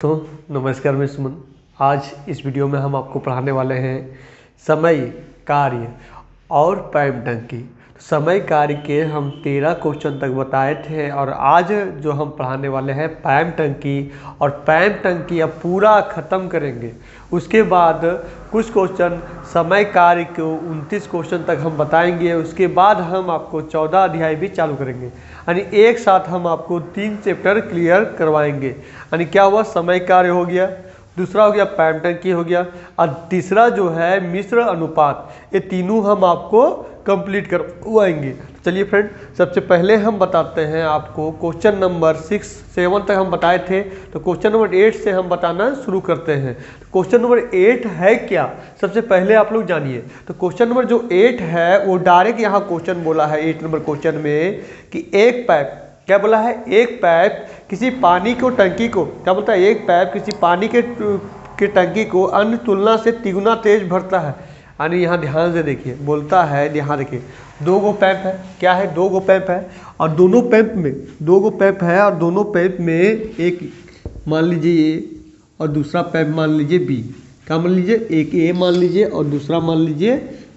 तो नमस्कार, मैं सुमन। आज इस वीडियो में हम आपको पढ़ाने वाले हैं समय, कार्य और पैम टंकी। तो समय कार्य के हम 13 क्वेश्चन तक बताए थे और आज जो हम पढ़ाने वाले हैं पैम टंकी, और पैम टंकी अब पूरा ख़त्म करेंगे। उसके बाद कुछ क्वेश्चन समय कार्य को 29 क्वेश्चन तक हम बताएंगे। उसके बाद हम आपको 14 अध्याय भी चालू करेंगे, यानी एक साथ हम आपको 3 चैप्टर क्लियर करवाएंगे। यानी क्या हुआ, समय कार्य हो गया, दूसरा हो गया पैम टंकी हो गया, और तीसरा जो है मिश्र अनुपात। ये तीनों हम आपको कंप्लीट करवाएंगे। तो चलिए फ्रेंड, सबसे पहले हम बताते हैं आपको क्वेश्चन नंबर 6 7 तक हम बताए थे, तो क्वेश्चन नंबर 8 से हम बताना शुरू करते हैं। तो क्वेश्चन नंबर 8 है क्या, सबसे पहले आप लोग जानिए। तो क्वेश्चन नंबर जो 8 है वो डायरेक्ट यहाँ क्वेश्चन बोला है 8 नंबर क्वेश्चन में कि एक पाइप, क्या बोला है, एक पाइप किसी पानी को टंकी को, क्या बोलता है, एक पाइप किसी पानी के टंकी को अन्य तुलना से तिगुना तेज भरता है। यानी यहाँ ध्यान से देखिए, बोलता है, यहाँ देखिए, 2 गो पैप है, क्या है, 2 गो पैप है, और दोनों पैप में 2 गो पैप है, और दोनों पैप में एक मान लीजिए ए और दूसरा पैप मान लीजिए बी। क्या मान लीजिए, एक ए मान लीजिए और दूसरा मान लीजिए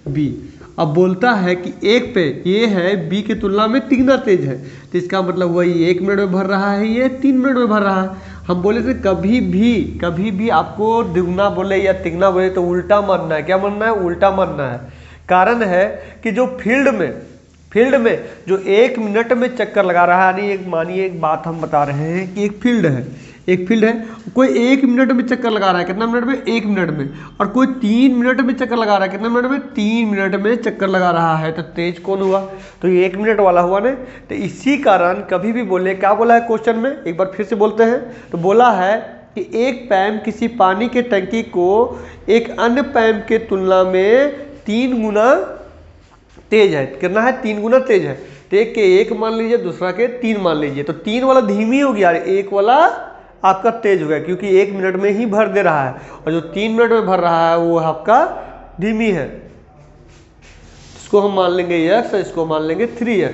बी। अब बोलता है कि एक पे ये है बी की तुलना में तिगुना तेज है, तो इसका मतलब वही 1 मिनट में भर रहा है, ये 3 मिनट में भर रहा है। हम बोले थे कभी भी आपको दुगना बोले या तिगुना बोले तो उल्टा मानना है। क्या मानना है, उल्टा मानना है। कारण है कि जो फील्ड में जो 1 मिनट में चक्कर लगा रहा है, यानी एक मानिए एक बात हम बता रहे हैं कि एक फील्ड है, कोई 1 मिनट में चक्कर लगा रहा है, कितना मिनट में, 1 मिनट में, और कोई 3 मिनट में चक्कर लगा रहा है, कितना मिनट में, 3 मिनट में चक्कर लगा रहा है, तो तेज कौन हुआ, तो ये 1 मिनट वाला हुआ ना। तो इसी कारण कभी भी बोले, क्या बोला है क्वेश्चन में, एक बार फिर से बोलते हैं। तो बोला है कि एक पैप किसी पानी के टंकी को एक अन्य पैप के तुलना में 3 गुना तेज है, कितना है, 3 गुना तेज है। तो एक के 1 मान लीजिए, दूसरा के 3 मान लीजिए, तो 3 वाला धीमी हो गया, 1 वाला आपका तेज हो गया, क्योंकि 1 मिनट में ही भर दे रहा है, और जो 3 मिनट में भर रहा है वो आपका धीमी है। इसको हम मान लेंगे x, इसको मान लेंगे 3x।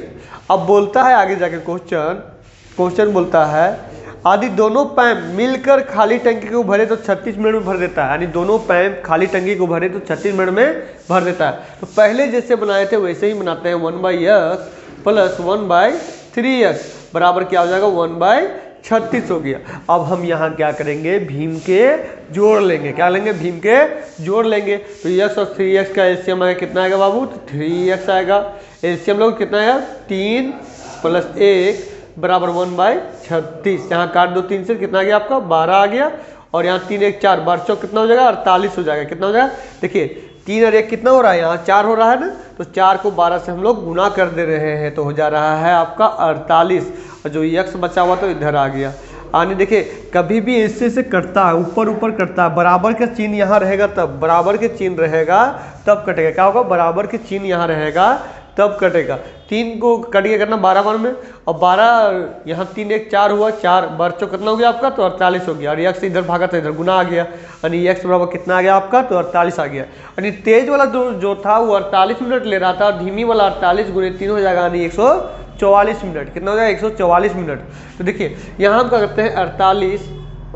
अब बोलता है आगे जाके क्वेश्चन बोलता है यदि दोनों पैप मिलकर खाली टंकी को भरे तो 36 मिनट में भर देता है। यानी दोनों पैप खाली टंकी को भरे तो 36 मिनट में भर देता है। तो पहले जैसे बनाए थे वैसे ही बनाते हैं, 1/x प्लस 1/3x बराबर क्या हो जाएगा, 1/36 हो गया। अब हम यहाँ क्या करेंगे, भीम के जोड़ लेंगे, क्या लेंगे, भीम के जोड़ लेंगे। तो x और 3x का एलसीएम आएगा, कितना आएगा बाबू, तो 3x आएगा। एलसीएम लोग कितना आएगा, 3 + 1 बराबर 1/36। यहाँ काट दो 3 से, कितना आ गया आपका, 12 आ गया, और यहाँ 3 1 4 12 चौक कितना हो जाएगा, 48 हो जाएगा। कितना हो जाएगा, देखिए 3 और 1 कितना हो रहा है, यहाँ 4 हो रहा है ना, तो 4 को 12 से हम लोग गुना कर दे रहे हैं, तो हो जा रहा है आपका 48, और जो x बचा हुआ तो इधर आ गया। यानी देखिए कभी भी इससे से कटता है, ऊपर कटता है, बराबर का चिन्ह यहाँ रहेगा, तब बराबर के चिन्ह रहेगा तब कटेगा। क्या होगा, बराबर के चिन्ह यहाँ रहेगा तब कटेगा। 3 को कट के करना 12 बार में, और 12 यहाँ 3 1 4 हुआ, 4 बच्चों कितना हो गया आपका, तो 48 हो गया, और x इधर भागा तो इधर गुना आ गया, यानी x बराबर कितना आ गया आपका, तो 48 आ गया। यानी तेज वाला जो था वो 48 मिनट ले रहा था, और धीमी वाला 48 × 3 हो जाएगा, यानी 144 मिनट। कितना हो जाएगा, 144 मिनट। तो देखिए यहाँ हम क्या करते हैं, 48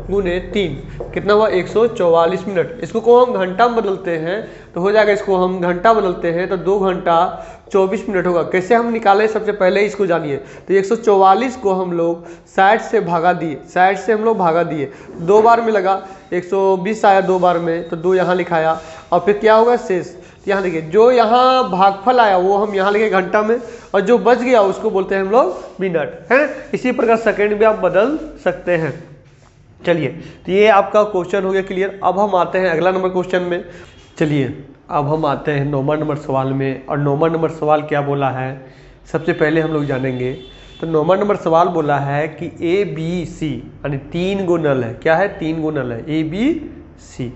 × 3 कितना हुआ, 144 मिनट। इसको को हम घंटा में बदलते हैं तो हो जाएगा, इसको हम घंटा बदलते हैं तो 2 घंटा 24 मिनट होगा। कैसे हम निकालें, सबसे पहले इसको जानिए। तो 144 को हम लोग 60 से भागा दिए, 60 से हम लोग भागा दिए, 2 बार में लगा, 120 आया 2 बार में, तो 2 यहाँ लिखाया, और फिर क्या होगा, शेष। यहाँ देखिए जो यहाँ भागफल आया वो हम यहाँ लिखे घंटा में, और जो बच गया उसको बोलते हैं हम लोग मिनट, है। इसी प्रकार सेकेंड भी आप बदल सकते हैं। चलिए, तो ये आपका क्वेश्चन हो गया क्लियर। अब हम आते हैं अगला नंबर क्वेश्चन में। चलिए अब हम आते हैं 9वां नंबर सवाल में, और 9वां नंबर सवाल क्या बोला है, सबसे पहले हम लोग जानेंगे। तो 9वां नंबर सवाल बोला है कि ABC, यानी 3 गो नल है, क्या है, 3 गो नल है, ABC।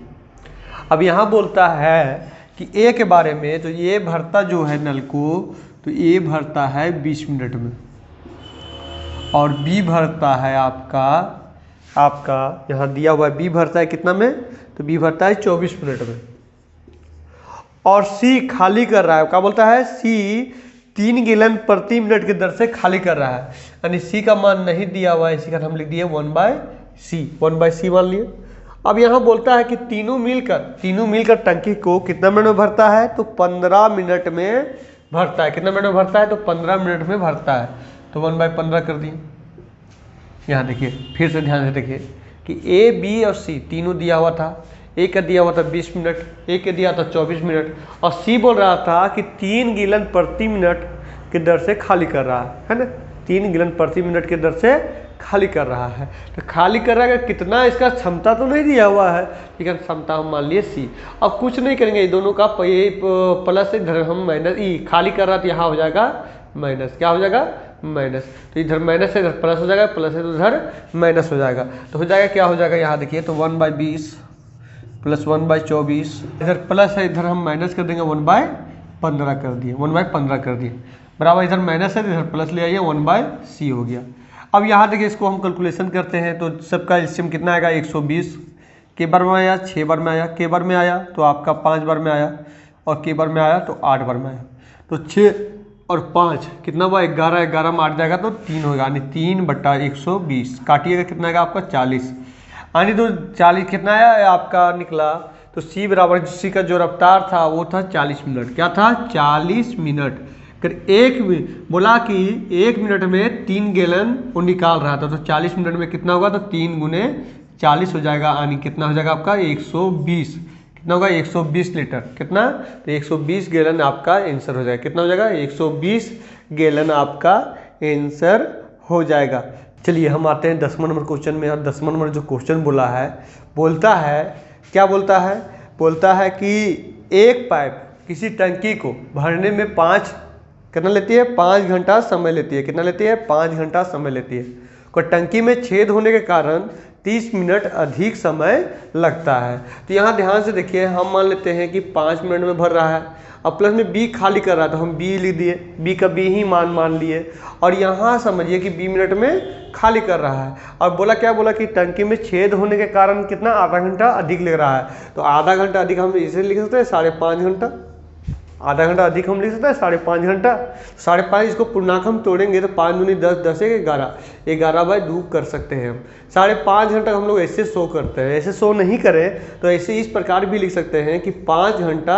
अब यहाँ बोलता है कि A के बारे में, तो ये भरता जो है नल को, तो ये भरता है 20 मिनट में, और B भरता है आपका यहाँ दिया हुआ है, B भरता है कितना में, तो B भरता है 24 मिनट में, और C खाली कर रहा है, क्या बोलता है, C 3 गैलन प्रति मिनट की दर से खाली कर रहा है। यानी C का मान नहीं दिया हुआ है, इसी का हम लिख दिए सी, 1/c मान लिए। अब यहाँ बोलता है कि तीनों मिलकर टंकी को कितना मिनट में भरता है, तो 15 मिनट में भरता है। कितना मिनट में भरता है, तो 15 मिनट में भरता है। तो 1/15 कर दिए। यहाँ देखिए, फिर से ध्यान से देखिए कि ए, बी और सी तीनों दिया हुआ था। ए का दिया हुआ था 20 मिनट, ए के दिया था 24 मिनट, और सी बोल रहा था कि 3 गैलन प्रति मिनट की दर से खाली कर रहा है ना, 3 गैलन प्रति मिनट की दर से खाली कर रहा है। तो खाली कर रहा है कितना, इसका क्षमता तो नहीं दिया हुआ है, लेकिन क्षमता हम मान लिए सी। अब कुछ नहीं करेंगे, ये दोनों का प्लस इधर हम माइनस, ई खाली कर रहा तो यहाँ हो जाएगा माइनस, क्या हो जाएगा माइनस। तो इधर माइनस है, इधर प्लस हो जाएगा, प्लस है तो इधर माइनस हो जाएगा। तो हो जाएगा, क्या हो जाएगा, यहाँ देखिए, तो 1/20 प्लस 1/24, इधर प्लस है, इधर हम माइनस कर देंगे, 1/15 कर दिए, 1/15 कर दिए, बराबर। इधर माइनस है, इधर प्लस ले आइए, 1/c हो गया। अब यहाँ देखिए, इसको हम कैलकुलेशन करते हैं तो सबका एलसीएम कितना आएगा, 120। के बार में आया, 6 बार में आया, के बार में आया तो आपका 5 बार में आया, और के बार में आया तो 8 बार में आया। तो 6 और 5 कितना हुआ, 11, 11 में 8 जाएगा तो 3 होगा, यानी 3/120। काटिएगा कितना आएगा आपका 40, यानी तो 40 कितना आया आपका निकला। तो सी बराबर, सी का जो रफ्तार था वो था 40 मिनट। क्या था, 40 मिनट। फिर बोला कि 1 मिनट में 3 गैलन वो निकाल रहा था, तो 40 मिनट में कितना होगा, तो 3 × 40 हो जाएगा, यानी कितना हो जाएगा आपका 120। कितना होगा, 120 लीटर। कितना, तो 120 गैलन आपका आंसर हो जाएगा। कितना हो जाएगा, 120 गैलन आपका आंसर हो जाएगा। चलिए हम आते हैं 10वां नंबर क्वेश्चन में। और 10वां नंबर जो क्वेश्चन बोला है, बोलता है क्या, बोलता है कि एक पाइप किसी टंकी को भरने में कितना लेती है, 5 घंटा समय लेती है। कितना लेती है, 5 घंटा समय लेती है। कोई टंकी में छेद होने के कारण 30 मिनट अधिक समय लगता है। तो यहाँ ध्यान से देखिए, हम मान लेते हैं कि 5 मिनट में भर रहा है, और प्लस में बी खाली कर रहा था, हम बी लिख दिए, बी का बी ही मान लिए। और यहाँ समझिए कि 20 मिनट में खाली कर रहा है, और बोला कि टंकी में छेद होने के कारण कितना, आधा घंटा अधिक लग रहा है। तो आधा घंटा अधिक हम इसे लिख सकते हैं 5.5 घंटा, आधा घंटा अधिक हम लिख सकते हैं 5.5 घंटा। 5.5 इसको पूर्णांक हम तोड़ेंगे तो 5 दूनी 10, 10 एक 11, 11/2 कर सकते हैं हम। 5.5 घंटा हम लोग ऐसे शो करते हैं, ऐसे शो नहीं करें तो ऐसे इस प्रकार भी लिख सकते हैं कि 5 घंटा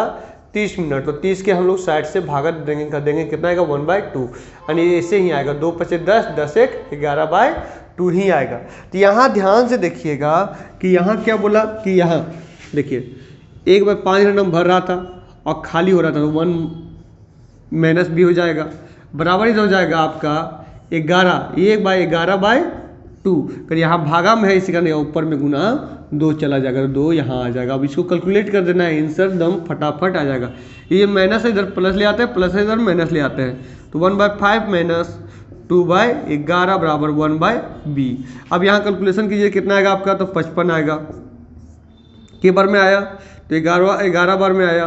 30 मिनट। तो 30 के हम लोग साइड से भागा देंगे, कर देंगे, कितना आएगा 1/2, यानी ऐसे ही आएगा, 2 × 5 10, 10 एक 11/2 ही आएगा। तो यहाँ ध्यान से देखिएगा कि यहाँ क्या बोला कि यहाँ देखिए 1/5 घंटा में भर रहा था और खाली हो रहा था, तो 1 - भी हो जाएगा, बराबर हो जाएगा आपका 11, 1/11/2। फिर यहाँ भागा में है, इसी का नहीं, ऊपर में गुना 2 चला जाएगा, 2 यहाँ आ जाएगा। अब इसको कैलकुलेट कर देना है, आंसर दम फटाफट आ जाएगा। ये माइनस है, इधर प्लस ले आते हैं, प्लस है इधर माइनस ले आते हैं, तो 1/5 - 2/11 बराबर 1/b। अब यहाँ कैलकुलेशन कीजिए, कितना आएगा आपका, तो 55 आएगा। के बार में आया तो 11 बार में आया,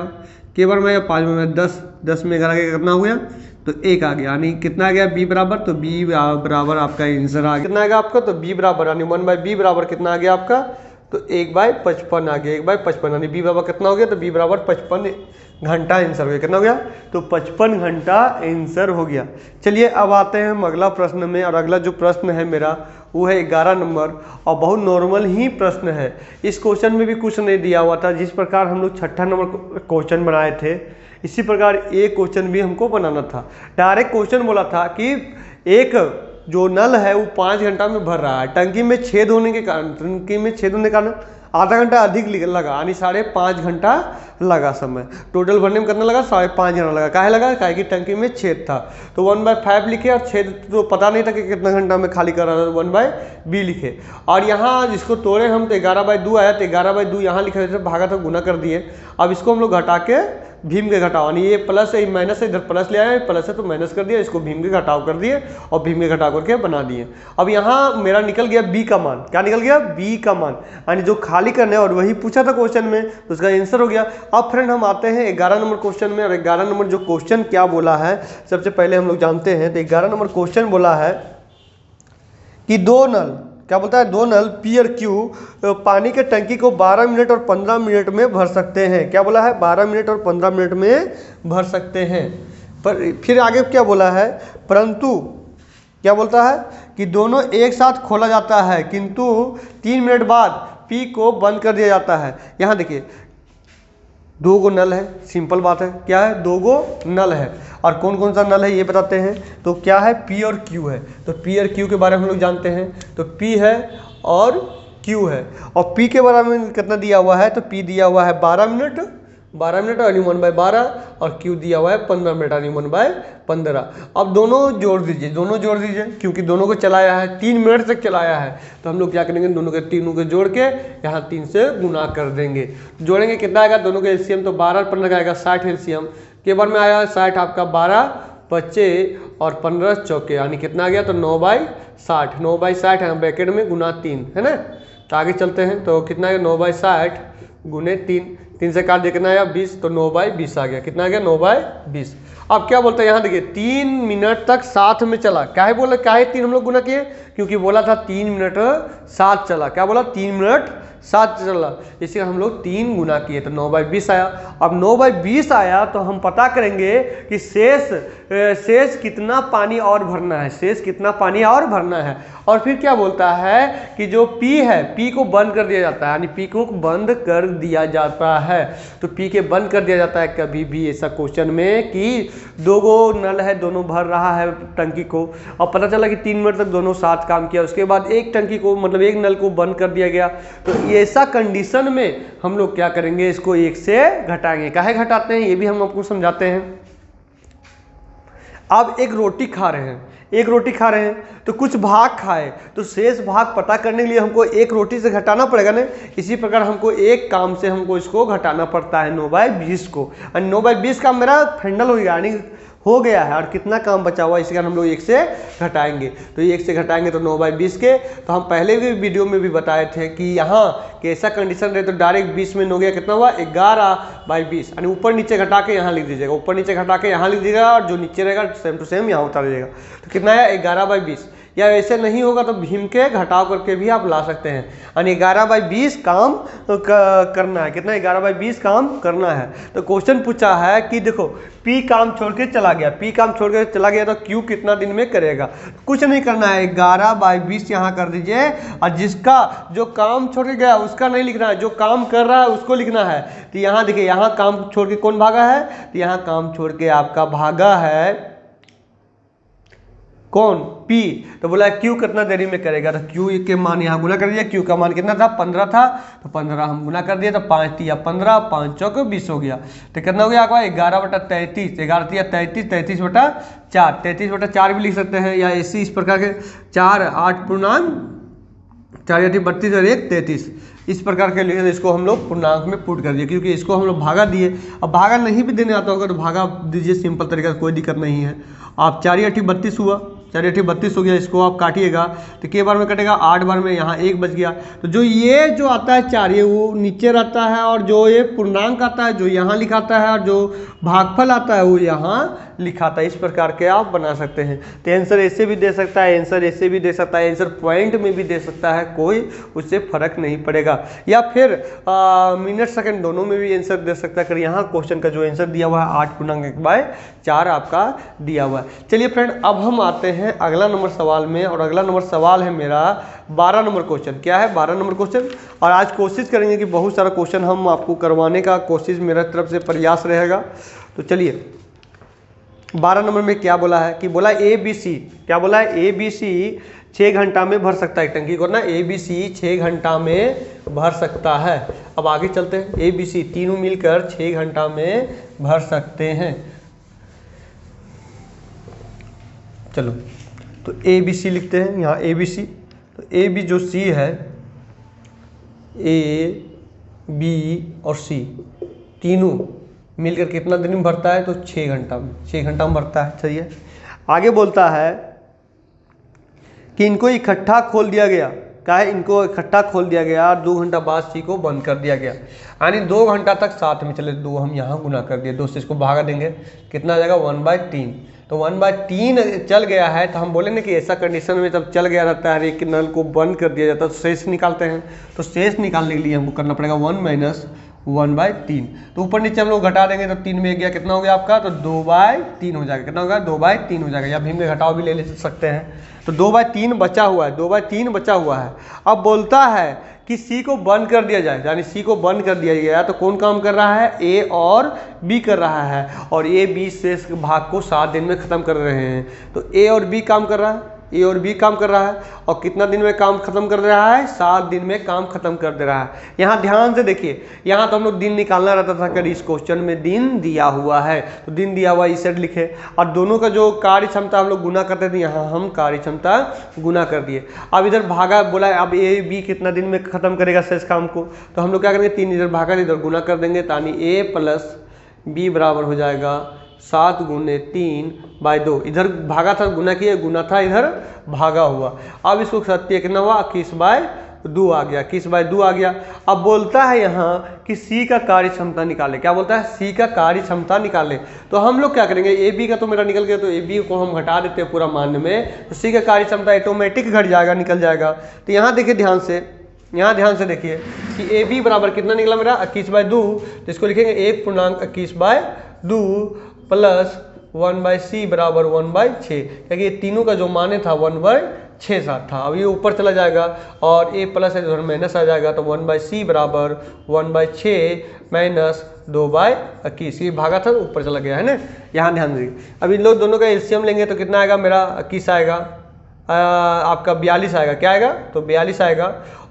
के बार में आया 5 बार में, 10, 10 में 11 का कितना हो गया, तो 1 आ गया, यानी कितना आ गया, b बराबर, तो b बराबर आपका आंसर आ गया। कितना आ गया आपका, तो b बराबर, यानी 1/b बराबर कितना आ गया आपका, तो 1/55 आ गया, 1/55, यानी b बराबर कितना हो गया, तो b बराबर 55 घंटा आंसर हो गया। कितना हो गया, तो 55 घंटा आंसर हो गया। चलिए अब आते हैं हम अगला प्रश्न में, और अगला जो प्रश्न है मेरा वो है 11 नंबर, और बहुत नॉर्मल ही प्रश्न है। इस क्वेश्चन में भी कुछ नहीं दिया हुआ था, जिस प्रकार हम लोग 6ठा नंबर क्वेश्चन बनाए थे, इसी प्रकार एक क्वेश्चन भी हमको बनाना था। डायरेक्ट क्वेश्चन बोला था कि एक जो नल है वो 5 घंटा में भर रहा है, टंकी में छेद होने के कारण आधा घंटा अधिक लगा, यानी 5.5 घंटा लगा समय। टोटल भरने में कितना लगा, 5.5 घंटा लगा। काहे लगा, काहे कि टंकी में छेद था, तो 1/5 लिखे, और छेद तो पता नहीं था कि कितना घंटा में खाली कर रहा था, तो 1/b लिखे। और यहाँ जिसको तोड़े हम तो 11/2 आया, तो 11/2 यहाँ लिखा, भागा था गुना कर दिए। अब इसको हम लोग घटा के भीम के घटाव, यानी ये प्लस है, माइनस है, इधर प्लस ले आया, प्लस है तो माइनस कर दिया, इसको भीम के घटाव कर दिए और भीम के घटाव करके बना दिए। अब यहाँ मेरा निकल गया b का मान, क्या निकल गया, b का मान, यानी जो खाली करने और वही पूछा था क्वेश्चन में, तो उसका आंसर हो गया। अब फ्रेंड हम आते हैं 11 नंबर क्वेश्चन में, और 11 नंबर जो क्वेश्चन क्या बोला है सबसे पहले हम लोग जानते हैं। तो 11 नंबर क्वेश्चन बोला है कि दो नल, क्या बोलता है, 2 नल P और Q पानी के टंकी को 12 मिनट और 15 मिनट में भर सकते हैं। क्या बोला है, 12 मिनट और 15 मिनट में भर सकते हैं। पर फिर आगे क्या बोला है, परंतु क्या बोलता है कि दोनों एक साथ खोला जाता है किंतु 3 मिनट बाद पी को बंद कर दिया जाता है। यहाँ देखिए 2 गो नल है, सिंपल बात है, क्या है 2 गो नल है, और कौन कौन सा नल है ये बताते हैं। तो क्या है पी और क्यू है, तो पी और क्यू के बारे में हम लोग जानते हैं, तो पी है और क्यू है, और पी के बारे में कितना दिया हुआ है, तो पी दिया हुआ है 12 मिनट यानी 1/12, और क्यू दिया हुआ है 15 मिनट यानी 1/15। अब दोनों जोड़ दीजिए क्योंकि दोनों को चलाया है 3 मिनट तक चलाया है, तो हम लोग क्या करेंगे दोनों के तीनों को जोड़ के यहाँ 3 से गुना कर देंगे। जोड़ेंगे कितना आएगा दोनों के एलसीएम, तो 12 15 का आएगा 60 एलसीएम के बार में आया 60 आपका 12 बच्चे और 15 चौके यानी कितना आ गया, तो 9/60 9/60 है ब्रैकेट में गुना 3 है ना। तो आगे चलते हैं, तो कितना है 9/60 गुने 3 से काट कितना आया 20, तो 9/20 आ गया, कितना आ गया 9/20। अब क्या बोलते हैं यहाँ देखिए 3 मिनट तक साथ में चला, काहे बोला काहे 3 हम लोग गुना किए, क्योंकि बोला था 3 मिनट साथ चला, क्या बोला 3 मिनट साथ चला, इसलिए हम लोग 3 गुना किए, तो 9/20 आया। अब 9/20 आया तो हम पता करेंगे कि शेष कितना पानी और भरना है, शेष कितना पानी और भरना है। और फिर क्या बोलता है कि जो पी है, पी को बंद कर दिया जाता है, यानी पी को बंद कर दिया जाता है, तो पी के बंद कर दिया जाता है कभी भी ऐसा क्वेश्चन में कि 2 गो नल है, दोनों भर रहा है टंकी को, और पता चला कि 3 मिनट तक दोनों साथ काम किया, उसके बाद एक टंकी को मतलब एक नल को बंद कर दिया गया। तो ऐसा कंडीशन में हम लोग क्या करेंगे, इसको 1 से घटाएंगे। काहे घटाते हैं ये भी हम आपको समझाते हैं। आप एक रोटी खा रहे हैं तो कुछ भाग खाए, तो शेष भाग पता करने के लिए हमको एक रोटी से घटाना पड़ेगा ना। इसी प्रकार हमको एक काम से हमको इसको घटाना पड़ता है 9/20 को, और 9/20 का मेरा फैंडल हो गया यानी हो गया है, और कितना काम बचा हुआ इसी कारण हम लोग 1 से घटाएंगे। तो 1 से घटाएंगे तो 9/20 के, तो हम पहले भी वीडियो में भी बताए थे कि यहाँ कैसा कंडीशन रहे, तो डायरेक्ट 20 में हो गया, कितना हुआ 11/20, यानी ऊपर नीचे घटा के यहाँ लिख दीजिएगा, ऊपर नीचे घटा के यहाँ लिख दीजिएगा, और जो नीचे रहेगा सेम टू सेम यहाँ उतार दीजिएगा। तो कितना है 11/20, या ऐसे नहीं होगा तो भीम के घटाव करके भी आप ला सकते हैं, यानी 11/20 काम करना है। कितना 11/20 काम करना है। तो क्वेश्चन पूछा है कि देखो पी काम छोड़ के चला गया, तो क्यू कितना दिन में करेगा। कुछ नहीं करना है, 11/20 यहाँ कर दीजिए, और जिसका जो काम छोड़ के गया उसका नहीं लिखना है, जो काम कर रहा है उसको लिखना है। तो यहाँ देखिए यहाँ काम छोड़ के कौन भागा है, तो यहाँ काम छोड़ के आपका भागा है कौन, P। तो बोला क्यू कितना देरी में करेगा, तो क्यू के मान यहाँ गुना कर दिया, क्यू का मान कितना था 15 था, तो 15 हम गुना कर दिया, तो 5 3 15 5 चौक 20 हो गया। तो कितना हो गया आपका 11/33, 11 33 33/4, 33/4 भी लिख सकते हैं, या ऐसे इस प्रकार के 4 8 पूर्णांक 4 32 और 1 33 इस प्रकार के लिखे, इसको हम लोग पूर्णांक में पुट कर दिए, क्योंकि इसको हम लोग भागा दिए। अब भागा नहीं भी देने आता होगा तो भागा दीजिए, सिंपल तरीका, कोई दिक्कत नहीं है। आप 4 8 32 हुआ, 4 8 32 हो गया, इसको आप काटिएगा तो के बार में कटेगा 8 बार में, यहाँ 1 बच गया। तो जो ये जो आता है 4 ये वो नीचे रहता है, और जो ये पूर्णांक आता है जो यहाँ लिखाता है, और जो भागफल आता है वो यहाँ लिखाता है। इस प्रकार के आप बना सकते हैं। तो आंसर ऐसे भी दे सकता है, आंसर ऐसे भी दे सकता है, आंसर पॉइंट में भी दे सकता है, कोई उससे फर्क नहीं पड़ेगा, या फिर मिनट सेकंड दोनों में भी आंसर दे सकता है। अगर यहाँ क्वेश्चन का जो आंसर दिया हुआ है 8/4 आपका दिया हुआ है। चलिए फ्रेंड, अब हम आते हैं अगला नंबर सवाल में, और अगला नंबर सवाल है मेरा 12 नंबर क्वेश्चन। क्या है 12 नंबर क्वेश्चन, और आज कोशिश करेंगे कि बहुत सारा क्वेश्चन हम आपको करवाने का कोशिश मेरा तरफ से प्रयास रहेगा। तो चलिए 12 नंबर में क्या बोला है कि बोला ABC, क्या बोला है ABC 6 घंटा में भर सकता है टंकी को ना, ABC 6 घंटा में भर सकता है। अब आगे चलते हैं, ABC तीनों मिलकर 6 घंटा में भर सकते हैं। चलो तो ABC लिखते हैं यहाँ ABC, तो AB जो C है, A B और C तीनों मिलकर कितना दिन में भरता है, तो 6 घंटा में, 6 घंटा में भरता है। चलिए आगे बोलता है कि इनको इकट्ठा खोल दिया गया, क्या है इनको इकट्ठा खोल दिया गया, और 2 घंटा बाद सी को बंद कर दिया गया, यानी 2 घंटा तक साथ में चले। 2 हम यहाँ गुना कर दिए, 2 से इसको भागा देंगे, कितना आ जाएगा 1/3। तो 1/3 चल गया है, तो हम बोले ना कि ऐसा कंडीशन में जब चल गया रहता है, एक नल को बंद कर दिया जाता है, तो शेष निकालते हैं। तो शेष निकालने के लिए हमको करना पड़ेगा 1 - 1/3। तो ऊपर नीचे हम लोग घटा देंगे तो 3 में गया, कितना हो गया आपका, तो 2/3 हो जाएगा। कितना होगा, 2/3 हो जाएगा, या भीम में घटाव भी ले सकते हैं। तो 2/3 बचा हुआ है, 2/3 बचा हुआ है। अब बोलता है कि सी को बंद कर दिया जाए, यानी सी को बंद कर दिया गया। तो कौन काम कर रहा है, ए और बी कर रहा है, और ए बी शेष भाग को 7 दिन में खत्म कर रहे हैं। तो ए और बी काम कर रहा है, ए और बी काम कर रहा है, और कितना दिन में काम खत्म कर दे रहा है, 7 दिन में काम खत्म कर दे रहा है। यहाँ ध्यान से देखिए, यहाँ तो हम लोग दिन निकालना रहता था, कभी इस क्वेश्चन में दिन दिया हुआ है, तो दिन दिया हुआ इस साइड लिखे, और दोनों का जो कार्य क्षमता हम लोग गुना करते थे, यहाँ हम कार्य क्षमता गुना कर दिए। अब इधर भागा बोला है, अब ए बी कितना दिन में खत्म करेगा शेष काम को, तो हम लोग क्या करेंगे, 3 इधर भागा इधर गुना कर देंगे, तानी ए प्लस बी बराबर हो जाएगा 7 × 3/2। इधर भागा था गुना किया, गुना था इधर भागा हुआ। अब इसको सत्य कितना हुआ, 21/2 आ गया, 21/2 आ गया। अब बोलता है यहाँ कि सी का कार्य क्षमता निकाले। क्या बोलता है, सी का कार्य क्षमता निकाले। तो हम लोग क्या करेंगे, ए बी का तो मेरा निकल गया, तो ए बी को हम घटा देते हैं पूरा मान में, तो सी का कार्य क्षमता ऑटोमेटिक घट जाएगा, निकल जाएगा। तो यहाँ देखिए ध्यान से, यहाँ ध्यान से देखिए कि ए बी बराबर कितना निकला मेरा, 21/2। तो इसको लिखेंगे 1.21/2 प्लस 1/c बराबर 1/6, क्योंकि ये तीनों का जो माने था 1/6 था। अब ये ऊपर चला जाएगा और a प्लस है तो माइनस आ जाएगा, तो 1/c बराबर 1/6 माइनस 2/21। ये भागा था तो ऊपर चला गया है ना, यहाँ ध्यान दीजिए। अब इन लोग दोनों का एलसीएम लेंगे तो कितना आएगा मेरा, 21 आएगा, आपका 42 आएगा। क्या आएगा, तो 42 आएगा।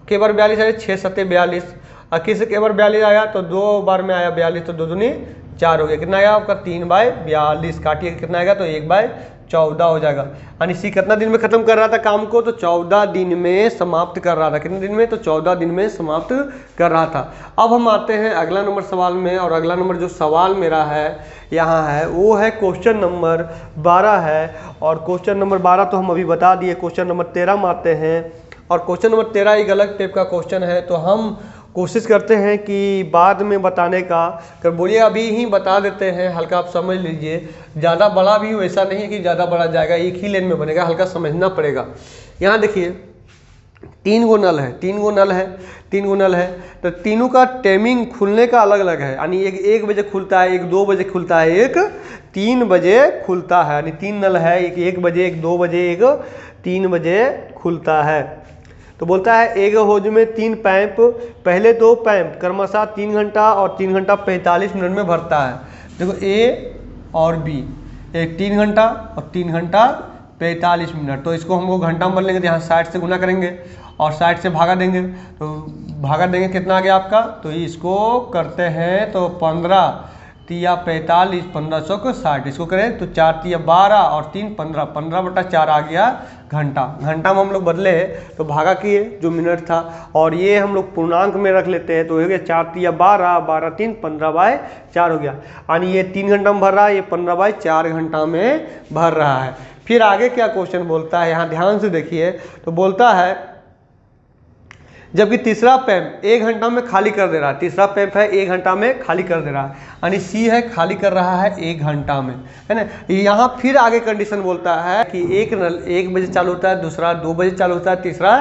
के बार 42 आएगा, 6 7 42, 21 से के बार 42 आया तो 2 बार में आया 42, तो 2 दूनी 4 हो गया। कितना आया आपका, 3/42, काटिए कितना आएगा, तो 1/14 हो जाएगा। यानी सी कितना दिन में खत्म कर रहा था काम को, तो 14 दिन में समाप्त कर रहा था। कितने दिन में, तो 14 दिन में समाप्त कर रहा था। अब हम आते हैं अगला नंबर सवाल में, और अगला नंबर जो सवाल मेरा है यहाँ है वो है क्वेश्चन नंबर 12 है। और क्वेश्चन नंबर 12 तो हम अभी बता दिए। क्वेश्चन नंबर 13 में आते हैं, और क्वेश्चन नंबर 13 एक अलग टाइप का क्वेश्चन है, तो हम कोशिश करते हैं कि बाद में बताने का, कर बोलिए अभी ही बता देते हैं, हल्का आप समझ लीजिए। ज़्यादा बड़ा भी वैसा नहीं है कि ज़्यादा बड़ा जाएगा, एक ही लेन में बनेगा, हल्का समझना पड़ेगा। यहाँ देखिए 3 गो नल है, 3 गो नल है, 3 गो नल है, तो तीनों का टाइमिंग खुलने का अलग अलग है। यानी एक 1 बजे खुलता है, एक 2 बजे खुलता है, एक 3 बजे खुलता है। यानी 3 नल है, एक 1 बजे, एक 2 बजे, एक 3 बजे खुलता है। तो बोलता है एक होज में 3 पैंप, पहले 2 पैंप क्रमशः 3 घंटा और 3 घंटा 45 मिनट में भरता है। देखो ए और बी, एक 3 घंटा और 3 घंटा 45 मिनट। तो इसको हमको घंटा में बदल लेंगे, तो यहाँ 60 से गुना करेंगे और 60 से भागा देंगे, तो भागा देंगे कितना आ गया आपका, तो इसको करते हैं तो 15 तिया 45, 1500 को 60, इसको करें तो 4 तिया 12 और 3 15, 15/4 आ गया घंटा। घंटा में हम लोग बदले तो भागा किए जो मिनट था, और ये हम लोग पूर्णांक में रख लेते हैं, तो हो गया 4 तिया 12, 12 3 15/4 हो गया। यानी ये 3 घंटा में भर रहा है, ये 15/4 घंटा में भर रहा है। फिर आगे क्या क्वेश्चन बोलता है, यहाँ ध्यान से देखिए। तो बोलता है जबकि तीसरा पैंप 1 घंटा में खाली कर दे रहा है, तीसरा पैंप है 1 घंटा में खाली कर दे रहा है, यानी सी है खाली कर रहा है 1 घंटा में, है ना। यहाँ फिर आगे कंडीशन बोलता है कि एक नल 1 बजे चालू होता है, दूसरा 2 बजे चालू होता है, तीसरा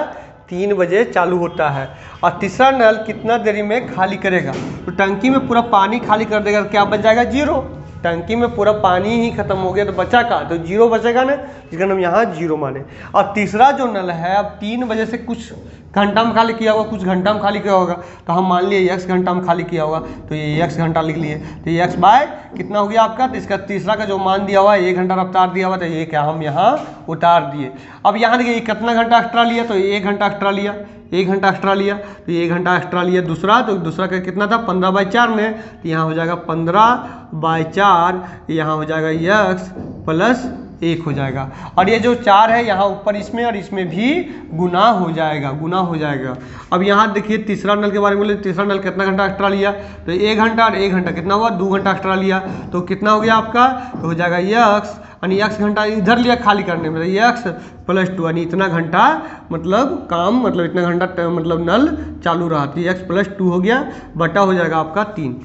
3 बजे चालू होता है, और तीसरा नल कितना देरी में खाली करेगा। तो टंकी में पूरा पानी खाली कर देगा, क्या बच जाएगा, 0। टंकी में पूरा पानी ही खत्म हो गया तो बचा का, तो 0 बचेगा ना, जिसका हम यहाँ 0 माने। और तीसरा जो नल है अब 3 बजे से कुछ घंटा में खाली किया होगा, कुछ घंटा में खाली किया होगा, तो हम मान लिए x घंटा में खाली किया होगा, तो ये x घंटा लिख लिए, तो ये x बाय कितना हो गया आपका, तो इसका तीसरा का जो मान दिया हुआ है 1 घंटा रफ्तार दिया हुआ, तो ये क्या हम यहाँ उतार दिए। अब यहाँ देखिए कितना घंटा एक्स्ट्रा लिया, तो 1 घंटा एक्स्ट्रा लिया, 1 घंटा एक्स्ट्रा लिया, तो ये 1 घंटा एक्स्ट्रा लिया दूसरा, तो दूसरा का कितना था 15/4 में, तो यहाँ हो जाएगा 15/4, यहाँ हो जाएगा x प्लस 1 हो जाएगा, और ये जो 4 है यहाँ ऊपर इसमें और इसमें भी गुना हो जाएगा, गुना हो जाएगा। अब यहाँ देखिए तीसरा नल के बारे में बोले, तीसरा नल कितना घंटा एक्स्ट्रा लिया, तो 1 घंटा और 1 घंटा कितना हुआ, 2 घंटा एक्स्ट्रा लिया, तो कितना हो गया आपका, तो हो जाएगा x, यानी x घंटा इधर लिया खाली करने में, x प्लस 2, यानी इतना घंटा मतलब काम, मतलब इतना घंटा मतलब नल चालू रहा, तो x प्लस 2 हो गया, बटा हो जाएगा आपका 3।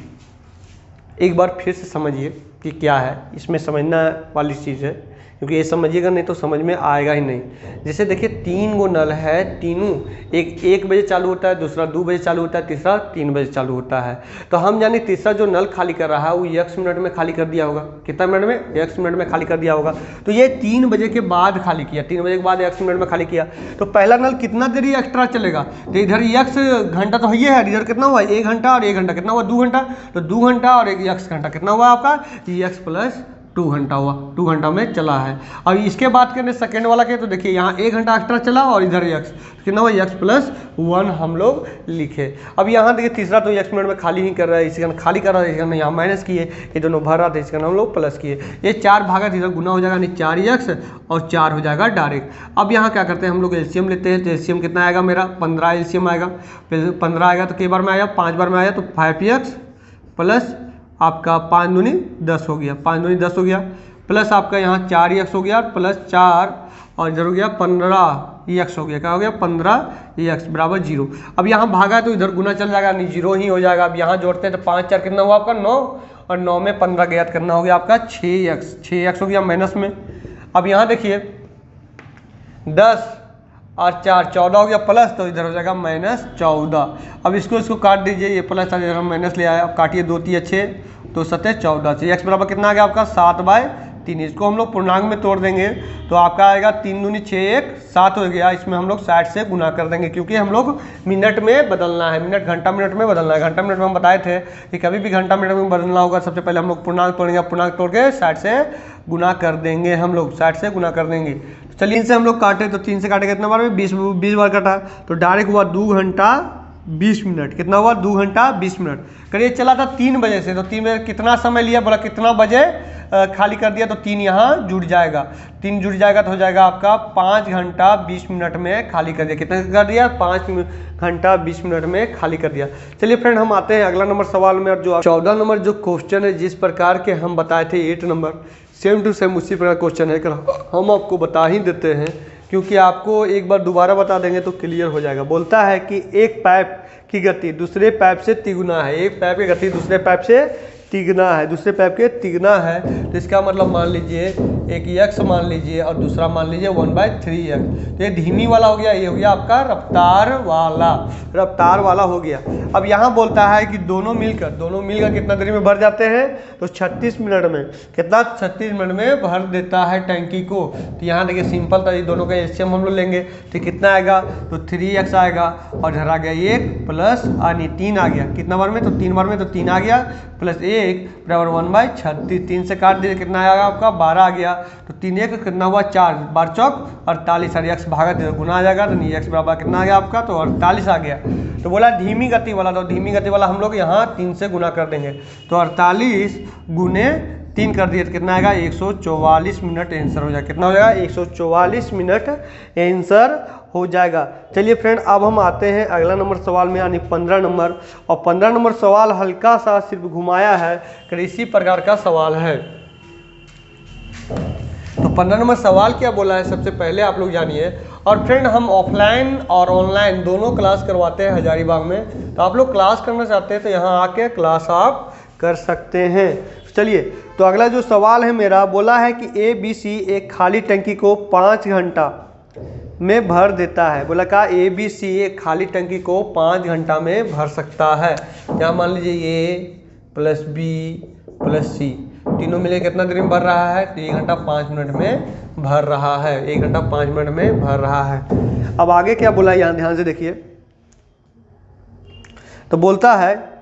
एक बार फिर से समझिए कि क्या है, इसमें समझना वाली चीज़ है क्योंकि ये समझिएगा, नहीं तो समझ में आएगा ही नहीं। जैसे देखिए 3 गो नल है, तीनों एक 1 बजे चालू होता है, दूसरा 2 बजे चालू होता है, तीसरा 3 बजे चालू होता है। तो हम जाने तीसरा जो नल खाली कर रहा है वो x मिनट में खाली कर दिया होगा। कितना मिनट में? x मिनट में खाली कर दिया होगा। तो ये 3 बजे के बाद खाली किया, 3 बजे के बाद x मिनट में खाली किया। तो पहला नल कितना देरी एक्स्ट्रा चलेगा? तो इधर x घंटा तो ये है, इधर कितना हुआ? 1 घंटा और 1 घंटा कितना हुआ? 2 घंटा। तो 2 घंटा और 1 x घंटा कितना हुआ आपका? x प्लस 2 घंटा हुआ, 2 घंटा में चला है। अब इसके बाद करने सेकंड वाला के, तो देखिए यहाँ 1 घंटा एक्स्ट्रा चला और इधर x कितना हुआ? x प्लस 1 हम लोग लिखे। अब यहाँ देखिए तीसरा तो x मिनट में खाली ही कर रहा है, इसी कारण खाली कर रहा है, इसी कारण यहाँ माइनस किए, ये दोनों भर रहा था, इस कारण हम लोग प्लस किए। ये 4 भागा इधर गुना हो जाएगा, यानी 4x और 4 हो जाएगा डायरेक्ट। अब यहाँ क्या करते हैं हम लोग? एलसीएम लेते हैं। तो एलसीएम कितना आएगा मेरा? 15 एलसीएम आएगा। 15 आएगा तो कई बार में आया? 5 बार में आया, तो 5x प्लस आपका 5 दूनी 10 हो गया, 5 दूनी 10 हो गया, प्लस आपका यहाँ 4x हो गया, प्लस 4 और इधर हो गया 15x हो गया। क्या हो गया? 15x बराबर 0। अब यहाँ भागा तो इधर गुना चल जाएगा, नहीं 0 ही हो जाएगा। अब यहाँ जोड़ते हैं तो 5 4 कितना हुआ आपका? 9 और 9 में 15 गया, करना हो गया आपका 6x हो गया माइनस में। अब यहाँ देखिए 10 और 4 14 हो गया प्लस, तो इधर हो जाएगा -14। अब इसको काट दीजिए, ये प्लस था, इधर हम माइनस ले आए। अब काटिए 2 3 6 तो 7 14 से x बराबर कितना आ गया आपका? 7/3। इसको हम लोग पूर्णांक में तोड़ देंगे तो आपका आएगा 3 दूनी 6 1 7 हो गया। इसमें हम लोग 60 से गुना कर देंगे, क्योंकि हम लोग मिनट में बदलना है, मिनट घंटा मिनट में बदलना है। घंटा मिनट में हम बताए थे कि कभी भी घंटा मिनट में बदलना होगा, सबसे पहले हम लोग पूर्णांक तोड़ेंगे, पूर्णांक तोड़ के 60 से गुना कर देंगे, हम लोग 60 से गुना कर देंगे। चलिए इनसे हम लोग काटे, तो 3 से काटे कितना बार में? 20 बार काटा, तो डायरेक्ट हुआ 2 घंटा 20 मिनट। कितना हुआ? 2 घंटा 20 मिनट। करिए चला था 3 बजे से, तो 3 बजे कितना समय लिया? बोला कितना बजे खाली कर दिया? तो 3 यहाँ जुड़ जाएगा, 3 जुड़ जाएगा तो हो जाएगा आपका 5 घंटा 20 मिनट में खाली कर दिया। कितना कर दिया? 5 घंटा 20 मिनट में खाली कर दिया। चलिए फ्रेंड हम आते हैं अगला नंबर सवाल में। और जो 14 नंबर जो क्वेश्चन है, जिस प्रकार के हम बताए थे 8 नंबर, सेम टू सेम उसी प्रकार क्वेश्चन है, हम आपको बता ही देते हैं, क्योंकि आपको एक बार दोबारा बता देंगे तो क्लियर हो जाएगा। बोलता है कि एक पाइप की गति दूसरे पाइप से तिगुना है, एक पाइप की गति दूसरे पाइप से तिगुना है, दूसरे पाइप के तिगुना है। तो इसका मतलब मान लीजिए एक x मान लीजिए और दूसरा मान लीजिए 1/3x। तो ये धीमी वाला हो गया, ये हो गया आपका रफ्तार वाला हो गया। अब यहाँ बोलता है कि दोनों मिलकर कितना देरी में भर जाते हैं? तो 36 मिनट में। कितना? 36 मिनट में भर देता है टैंकी को। तो यहाँ देखिए सिंपल था, ये दोनों का एलसीएम हम लोग लेंगे तो कितना आएगा? तो 3x आएगा और इधर आ गया 1 प्लस 3 आ गया। कितना बार में? तो 3 बार में, तो 3 आ गया प्लस 1 बराबर 1/36। 3 से काट दीजिए, कितना आएगा आपका? 12 आ गया। तो 3 1 कितना हुआ? 4 बार चौक 48 और x भागा दे गुना आ जाएगा, तो x बराबर कितना आ गया आपका? तो 48 आ गया। तो बोला धीमी गति वाला, तो धीमी गति वाला हम लोग यहाँ 3 से गुना कर देंगे, तो 48 गुने 3 कर दिए तो कितना आएगा? 144 मिनट आंसर हो जाएगा। कितना हो जाएगा? 144 मिनट आंसर हो जाएगा। चलिए फ्रेंड अब हम आते हैं अगला नंबर सवाल में, यानी 15 नंबर। और 15 नंबर सवाल हल्का सा सिर्फ घुमाया है, इसी प्रकार का सवाल है। तो 15 नंबर सवाल क्या बोला है सबसे पहले आप लोग जानिए। और फ्रेंड हम ऑफलाइन और ऑनलाइन दोनों क्लास करवाते हैं हजारीबाग में, तो आप लोग क्लास करना चाहते हैं तो यहाँ आके क्लास आप कर सकते हैं। चलिए तो अगला जो सवाल है मेरा, बोला है कि ABC एक खाली टंकी को 5 घंटा में भर देता है। बोला कहा ABC एक खाली टंकी को 5 घंटा में भर सकता है। यहाँ मान लीजिए A plus B plus C तीनों मिले कितना देर में भर रहा है? तो 1 घंटा 5 मिनट में भर रहा है, 1 घंटा 5 मिनट में भर रहा है। अब आगे क्या बोला यहाँ ध्यान से देखिए। तो बोलता है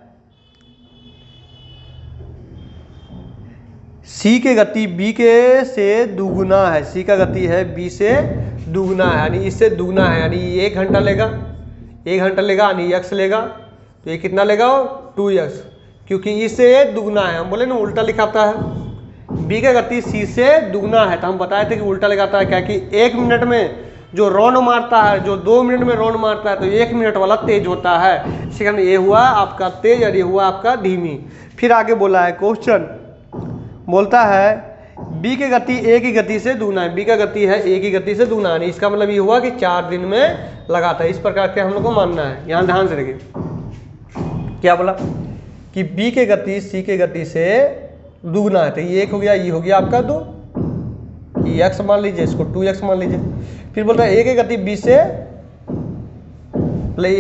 C की गति B के से दुगुना है, C का गति है B से दुगुना है, यानी इससे दुगुना है, यानी 1 घंटा लेगा, 1 घंटा लेगा यानी x लेगा, तो ये कितना लेगा? 2x, क्योंकि इससे दुगुना है। हम बोले ना उल्टा लिखाता है। B का गति C से दुगुना है, तो हम बताए थे कि उल्टा लिखाता है, क्या कि 1 मिनट में जो राउंड मारता है, जो 2 मिनट में राउंड मारता है, तो 1 मिनट वाला तेज होता है। इसी कारण ये हुआ आपका तेज और ये हुआ आपका धीमी। फिर आगे बोला है क्वेश्चन, बोलता है B की गति A की गति से दुगुना है, B का गति है A की गति से दुगुना है, इसका मतलब ये हुआ कि 4 दिन में लगाता है। इस प्रकार के हम लोग को मानना है। यहाँ ध्यान से देखिए क्या बोला कि B की गति C की गति से दुगुना है, तो ये 1 हो गया, ये हो गया आपका 2, x मान लीजिए, इसको 2x मान लीजिए। फिर बोलता है a की गति b से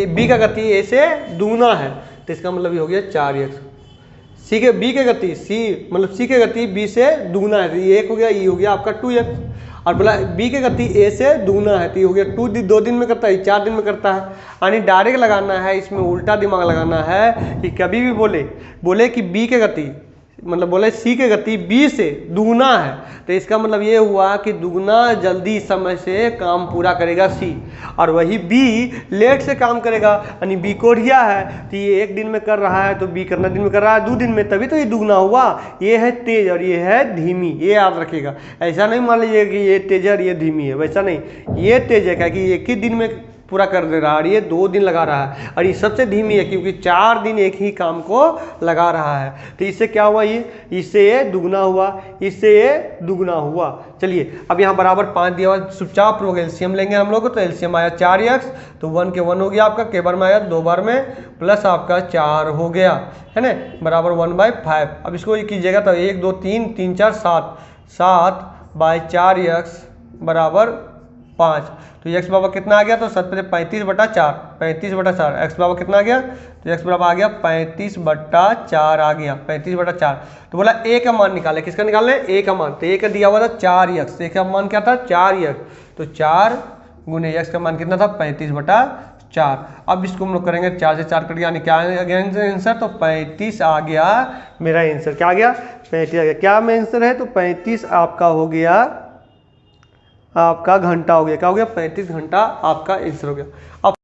b का गति a से दुगुना है, तो इसका मतलब ये हो गया 4x। c के b के गति c की गति b से दुगुना है, तो ये 1 हो गया, ये हो गया आपका 2x। और बोला b की गति a से दुगुना है, तो ये हो गया 2 दिन में करता है, 4 दिन में करता है। यानी डायरेक्ट लगाना है, इसमें उल्टा दिमाग लगाना है कि कभी भी बोले कि b की गति बोले c की गति b से दुगुना है, तो इसका मतलब ये हुआ कि दुगुना जल्दी समय से काम पूरा करेगा c, और वही b लेट से काम करेगा। यानी b कोढ़िया है, तो ये 1 दिन में कर रहा है, तो b कितना दिन में कर रहा है, 2 दिन में, तभी तो ये दुगुना हुआ। ये है तेज और ये है धीमी, ये याद रखिएगा। ऐसा नहीं मान लीजिए कि ये तेज है और ये धीमी है, वैसा नहीं, ये तेज है क्योंकि 1 ही दिन में पूरा कर दे रहा है, और ये 2 दिन लगा रहा है, और ये सबसे धीमी है क्योंकि 4 दिन एक ही काम को लगा रहा है। तो इससे क्या हुआ, इससे ये दुगना हुआ, इससे ये दुगना हुआ। चलिए अब यहाँ बराबर 5 दिया हुआ, चुपचाप लोग एलसीएम लेंगे हम लोग, तो एलसीएम आया 4x, तो 1 के 1 हो गया आपका, के बार में आया 2 बार में, प्लस आपका 4 हो गया, है ना, बराबर 1/5। अब इसको ये कीजिएगा तो 1 2 3 3 4 7/4x बराबर 5। तो x बराबर कितना आ गया, तो 35/4, 35/4। x बराबर कितना आ गया, तो x बराबर आ गया 35/4 आ गया, 35/4। तो बोला a का मान निकाले, किसका निकाले, a का मान। तो a का दिया हुआ था 4x, a का मान क्या था 4x, तो 4 गुने x का मान कितना था 35/4। अब इसको हम लोग करेंगे 4 से 4 कट गया, यानी क्या आ गया आंसर, तो 35 आ गया मेरा आंसर। क्या आ गया, 35 आ गया। क्या में आंसर है, तो 35 आपका हो गया, आपका घंटा हो गया। क्या हो गया, 35 घंटा आपका आंसर हो गया। अब